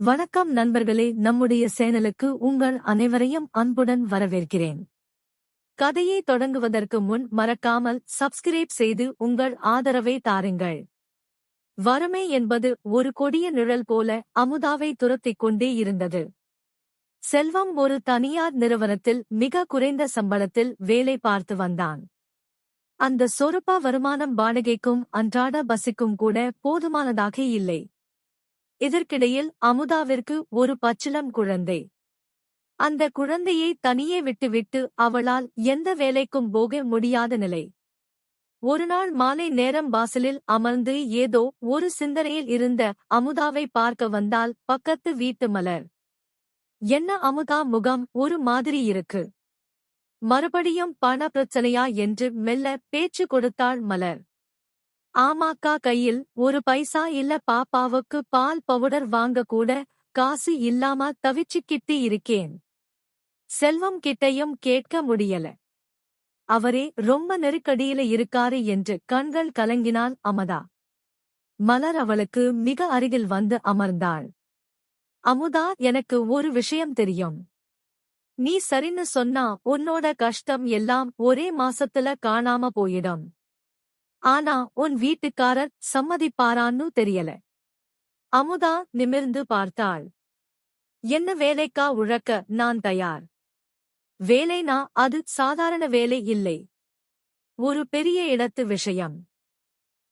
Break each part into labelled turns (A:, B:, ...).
A: வணக்கம் நண்பர்களே, நம்முடைய சேனலுக்கு உங்கள் அனைவரையும் அன்புடன் வரவேற்கிறேன். கதையை தொடங்குவதற்கு முன் மறக்காமல் சப்ஸ்கிரைப் செய்து உங்கள் ஆதரவை தாருங்கள். வறுமை என்பது ஒரு கொடிய நிழல் போல அமுதாவை துரத்திக் கொண்டே இருந்தது. செல்வம் ஒரு தனியார் நிறுவனத்தில் மிக குறைந்த சம்பளத்தில் வேலை பார்த்து வந்தான். அந்த சொருப வருமானம் வாடகைக்கும் அன்றாட பஸ்ஸுக்கும் கூட போதுமானதாக இல்லை. இதற்கிடையில் அமுதாவிற்கு ஒரு பச்சிளம் குழந்தை. அந்த குழந்தையை தனியே விட்டுவிட்டு அவளால் எந்த வேலைக்கும் போக முடியாத நிலை. ஒருநாள் மாலை நேரம் வாசலில் அமர்ந்து ஏதோ ஒரு சிந்தனையில் இருந்த அமுதாவை பார்க்க வந்தால் பக்கத்து வீட்டு மலர். என்ன அமுதா, முகம் ஒரு மாதிரி இருக்கு. மறுபடியும் பண பிரச்சனையா என்று மெல்ல பேச்சு கொடுத்தாள் மலர். ஆமாக்கா, கையில் ஒரு பைசா இல்ல, பாப்பாவுக்கு பால் பவுடர் வாங்க கூட காசு இல்லாம தவிச்சுக்கிட்டு இருக்கேன். செல்வம் கிட்டையும் கேட்க முடியல. அவரே ரொம்ப நெருக்கடியில இருக்காரு என்று கண்கள் கலங்கினாள் அமுதா. மலர் அவளுக்கு மிக அருகில் வந்து அமர்ந்தாள். அமுதா, எனக்கு ஒரு விஷயம் தெரியும். நீ சரின்னு சொன்னா உன்னோட கஷ்டம் எல்லாம் ஒரே மாசத்துல காணாம போயிடும். ஆனா உன் வீட்டுக்காரர் சம்மதிப்பாரான்னு தெரியல. அமுதா நிமிர்ந்து பார்த்தாள். என்ன வேலைக்கா உழக்க நான் தயார். வேலைனா அது சாதாரண வேலை இல்லை. ஒரு பெரிய இடத்து விஷயம்.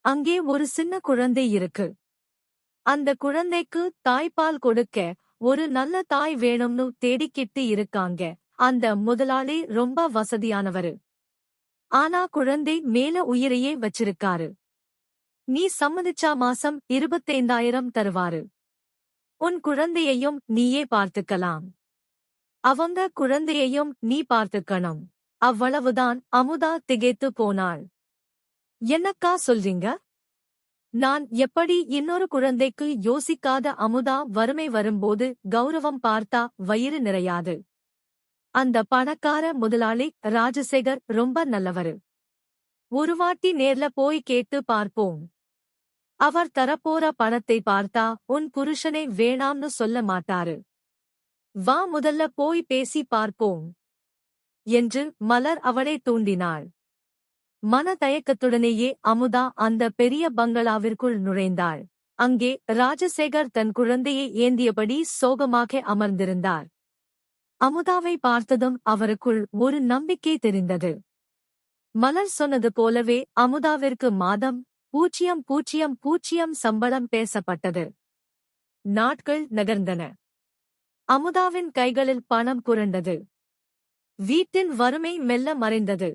A: அங்கே ஒரு சின்ன குழந்தை இருக்கு. அந்த குழந்தைக்கு தாய்ப்பால் கொடுக்க ஒரு நல்ல தாய் வேணும்னு தேடிக்கிட்டு இருக்காங்க. அந்த முதலாளி ரொம்ப வசதியானவரு. ஆனா குழந்தை மேல உயிரையே வச்சிருக்காரு. நீ சம்மதிச்சா மாசம் 25,000 தருவாரு. உன் குழந்தையையும் நீயே பார்த்துக்கலாம். அவங்க குழந்தையையும் நீ பார்த்துக்கணும். அவ்வளவுதான். அமுதா திகைத்து போனாள். என்னக்கா சொல்றீங்க? நான் எப்படி இன்னொரு குழந்தைக்கு யோசிக்காத அமுதா, வறுமை வரும்போது கௌரவம் பார்த்தா வயிறு நிறையாது. அந்த பணக்கார முதலாளி ராஜசேகர் ரொம்ப நல்லவரு. ஒரு வாட்டி நேர்ல போய் கேட்டு பார்ப்போம். அவர் தரப்போற பணத்தை பார்த்தா உன் புருஷனை வேணாம்னு சொல்ல மாட்டாரு. வா, முதல்ல போய் பேசி பார்ப்போம் என்று மலர் அவளை தூண்டினாள். மனதயக்கத்துடனேயே அமுதா அந்த பெரிய பங்களாவிற்குள் நுழைந்தாள். அங்கே ராஜசேகர் தன் குழந்தையை ஏந்தியபடி சோகமாக அமர்ந்திருந்தார். அமுதாவை பார்த்ததும் அவருக்குள் ஒரு நம்பிக்கை தெரிந்தது. மலர் சொன்னது போலவே அமுதாவிற்கு மாதம் 000 சம்பளம் பேசப்பட்டது. நாட்கள் நகர்ந்தன. அமுதாவின் கைகளில் பணம் புரண்டது. வீட்டின் வறுமை மெல்ல மறைந்தது.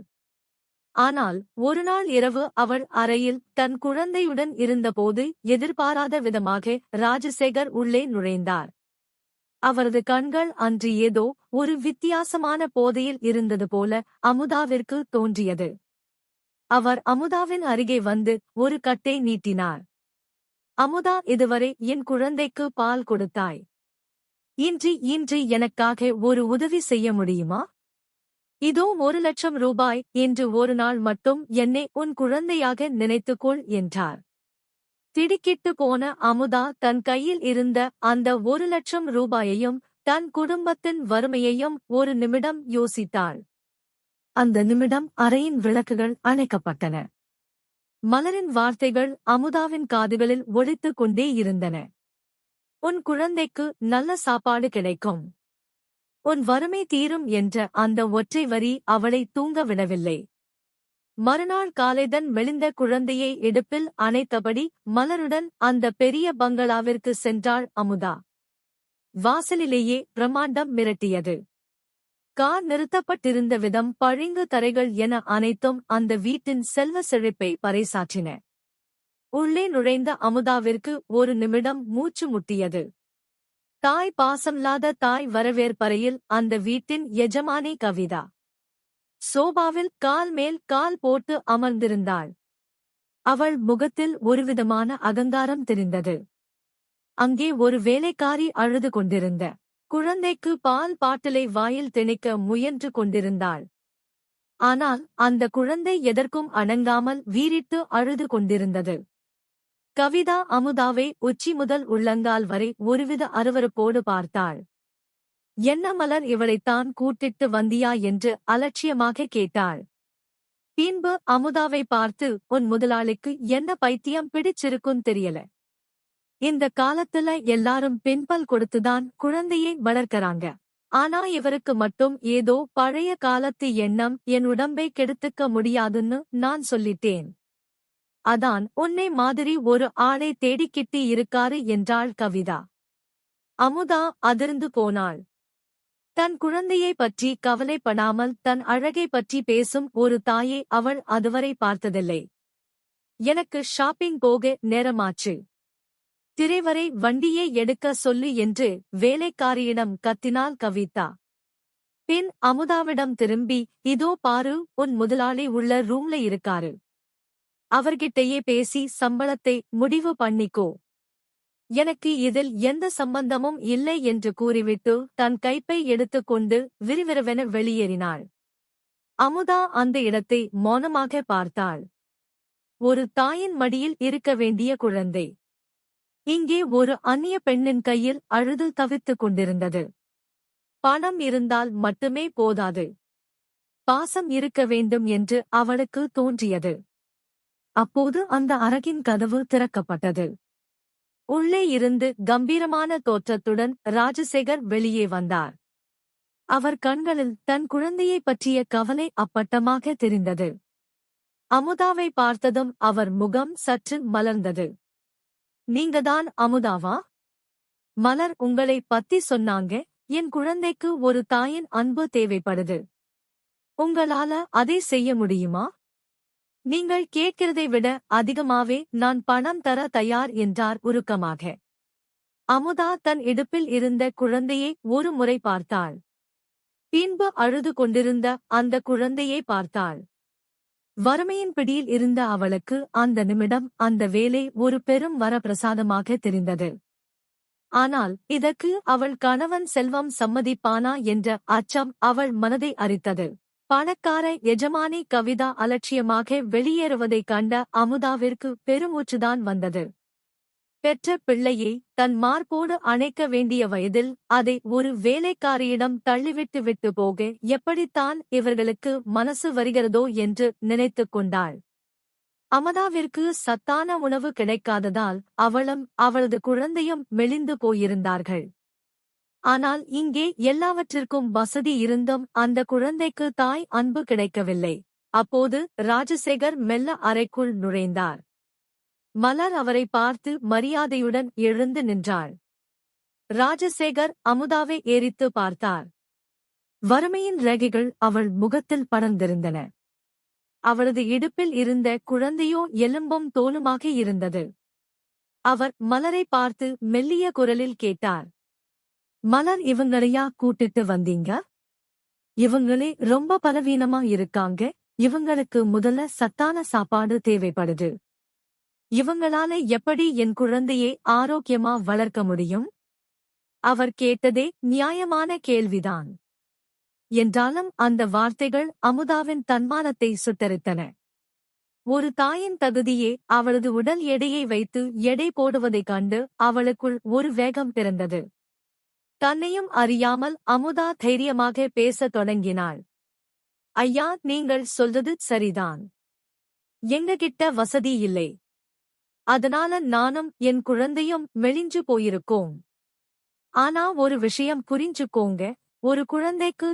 A: ஆனால் ஒருநாள் இரவு அவள் அறையில் தன் குழந்தையுடன் இருந்தபோது எதிர்பாராத விதமாக ராஜசேகர் உள்ளே நுழைந்தார். அவரது கண்கள் அன்று ஏதோ ஒரு வித்தியாசமான போதையில் இருந்தது போல அமுதாவிற்கு தோன்றியது. அவர் அமுதாவின் அருகே வந்து ஒரு கட்டை நீட்டினார். அமுதா, இதுவரை என் குழந்தைக்கு பால் கொடுத்தாய். இன்று எனக்காக ஒரு உதவி செய்ய முடியுமா? இதோ 1,00,000 ரூபாய். என்று ஒரு நாள் மட்டும் என்னை உன் குழந்தையாக நினைத்துக்கொள் என்றார். திடுக்கிட்டு போன அமுதா தன் கையில் இருந்த அந்த 1,00,000 ரூபாயையும் தன் குடும்பத்தின் வறுமையையும் ஒரு நிமிடம் யோசித்தாள். அந்த நிமிடம் அறையின் விளக்குகள் அணைக்கப்பட்டன. மலரின் வார்த்தைகள் அமுதாவின் காதுகளில் ஒலித்துக் கொண்டே இருந்தன. உன் குழந்தைக்கு நல்ல சாப்பாடு கிடைக்கும். உன் வறுமை தீரும் என்ற அந்த ஒற்றை வரி அவளை தூங்க விடவில்லை. மறுநாள் காலைதன் மெலிந்த குழந்தையை இடுப்பில் அணைத்தபடி மலருடன் அந்த பெரிய பங்களாவிற்கு சென்றாள் அமுதா. வாசலிலேயே பிரம்மாண்டம் மிரட்டியது. கார் நிறுத்தப்பட்டிருந்த விதம், பளிங்கு தரைகள் என அனைத்தும் அந்த வீட்டின் செல்வ செழிப்பை பறைசாற்றின. உள்ளே நுழைந்த அமுதாவிற்கு ஒரு நிமிடம் மூச்சு முட்டியது. தாய் பாசமில்லாத தாய் வரவேற்பறையில் அந்த வீட்டின் எஜமானி கவிதா சோபாவில் கால் மேல் கால் போட்டு அமர்ந்திருந்தாள். அவள் முகத்தில் ஒருவிதமான அகங்காரம் தெரிந்தது. அங்கே ஒரு வேலைக்காரி அழுது கொண்டிருந்த குழந்தைக்கு பால் பாட்டிலை வாயில் திணிக்க முயன்று கொண்டிருந்தாள். ஆனால் அந்த குழந்தை எதற்கும் அடங்காமல் வீறிட்டு அழுது கொண்டிருந்தது. கவிதா அமுதாவை உச்சி முதல் உள்ளங்கால் வரை ஒருவித அருவருப்போடு பார்த்தாள். என்ன மலர், இவளைத்தான் கூட்டிட்டு வந்தியா என்று அலட்சியமாக கேட்டாள். பின்பு அமுதாவை பார்த்து, உன் முதலாளிக்கு என்ன பைத்தியம் பிடிச்சிருக்குன்னு தெரியல. இந்த காலத்துல எல்லாரும் பெண்பால் கொடுத்துதான் குழந்தையை வளர்க்கறாங்க. ஆனா இவருக்கு மட்டும் ஏதோ பழைய காலத்து எண்ணம், என் உடம்பை கெடுத்துக்க முடியாதுன்னு நான் சொல்லிட்டேன். அதான் உன்னை மாதிரி ஒரு ஆளை தேடிக்கிட்டு இருக்காரு என்றாள் கவிதா. அமுதா அதிர்ந்து போனாள். தன் குழந்தையை பற்றி கவலைப்படாமல் தன் அழகை பற்றி பேசும் ஒரு தாயை அவள் அதுவரை பார்த்ததில்லை. எனக்கு ஷாப்பிங் போக நேரமாச்சு. திரைவரை வண்டியை எடுக்க சொல்லு என்று வேலைக்காரியிடம் கத்தினாள் கவிதா. பின் அமுதாவிடம் திரும்பி, இதோ பாரு, உன் முதலாளி உள்ள ரூம்ல இருக்காரு. அவர்கிட்டயே பேசி சம்பளத்தை முடிவு பண்ணிக்கோ. எனக்கு இதில் எந்த சம்பந்தமும் இல்லை என்று கூறிவிட்டு தன் கைப்பை எடுத்துக்கொண்டு விறுவிறுவென வெளியேறினாள். அமுதா அந்த இடத்தை மௌனமாக பார்த்தாள். ஒரு தாயின் மடியில் இருக்க வேண்டிய குழந்தை இங்கே ஒரு அந்நிய பெண்ணின் கையில் அழுது தவித்துக் கொண்டிருந்தது. பணம் இருந்தால் மட்டுமே போதாது, பாசம் இருக்க வேண்டும் என்று அவளுக்கு தோன்றியது. அப்போது அந்த அறையின் கதவு திறக்கப்பட்டது. உள்ளே இருந்து கம்பீரமான தோற்றத்துடன் ராஜசேகர் வெளியே வந்தார். அவர் கண்களில் தன் குழந்தையைப் பற்றிய கவலை அப்பட்டமாக தெரிந்தது. அமுதாவை பார்த்ததும் அவர் முகம் சற்று மலர்ந்தது. நீங்கதான் அமுதாவா? மலர் உங்களை பத்தி சொன்னாங்க. என் குழந்தைக்கு ஒரு தாயின் அன்பு தேவைப்படுது. உங்களால அதை செய்ய முடியுமா? நீங்கள் கேட்கிறதை விட அதிகமாவே நான் பணம் தர தயார் என்றார் உருக்கமாக. அமுதா தன் இடுப்பில் இருந்த குழந்தையை ஒரு முறை பார்த்தாள். பின்பு அழுது கொண்டிருந்த அந்த குழந்தையை பார்த்தாள். வறுமையின் பிடியில் இருந்த அவளுக்கு அந்த நிமிடம் அந்த வேலை ஒரு பெரும் வரப்பிரசாதமாக தெரிந்தது. ஆனால் இதற்கு அவள் கணவன் செல்வம் சம்மதிப்பானா என்ற அச்சம் அவள் மனதை அரித்தது. பணக்கார எஜமானி கவிதா அலட்சியமாக வெளியேறுவதைக் கண்ட அமுதாவிற்கு பெருமூச்சுதான் வந்தது. பெற்ற பிள்ளையை தன் மார்போடு அணைக்க வேண்டிய வயதில் அதை ஒரு வேலைக்காரியிடம் தள்ளிவிட்டு போக எப்படித்தான் இவர்களுக்கு மனசு வருகிறதோ என்று நினைத்துக் கொண்டாள். அமுதாவிற்கு சத்தான உணவு கிடைக்காததால் அவளும் அவளது குழந்தையும் மெலிந்து போயிருந்தார்கள். ஆனால் இங்கே எல்லாவற்றிற்கும் வசதி இருந்தும் அந்த குழந்தைக்கு தாய் அன்பு கிடைக்கவில்லை. அப்போது ராஜசேகர் மெல்ல அறைக்குள் நுழைந்தார். மலர் அவரை பார்த்து மரியாதையுடன் எழுந்து நின்றாள். ராஜசேகர் அமுதாவை ஏறித்து பார்த்தார். வறுமையின் ரேகைகள் அவள் முகத்தில் படர்ந்திருந்தன. அவளது இடுப்பில் இருந்த குழந்தையோ எலும்பும் தோலுமாக இருந்தது. அவர் மலரை பார்த்து மெல்லிய குரலில் கேட்டார். மலர், இவங்களையா கூட்டிட்டு வந்தீங்க? இவங்களே ரொம்ப பலவீனமா இருக்காங்க. இவங்களுக்கு முதல்ல சத்தான சாப்பாடு தேவைப்படுது. இவங்களால எப்படி என் குழந்தையை ஆரோக்கியமா வளர்க்க முடியும்? அவர் கேட்டதே நியாயமான கேள்விதான். என்றாலும் அந்த வார்த்தைகள் அமுதாவின் தன்மானத்தை சுட்டரித்தன. ஒரு தாயின் தகுதியே அவளது உடல் எடையை வைத்து எடை போடுவதைக் கண்டு அவளுக்குள் ஒரு வேகம் பிறந்தது. தன்னையும் அறியாமல் அமுதா தைரியமாக பேசத் தொடங்கினாள். ஐயா, நீங்கள் சொல்றது சரிதான். எங்ககிட்ட வசதி இல்லை. அதனால நானும் என் குழந்தையும் மெலிஞ்சு போயிருக்கோம். ஆனா ஒரு விஷயம் புரிஞ்சுக்கோங்க, ஒரு குழந்தைக்கு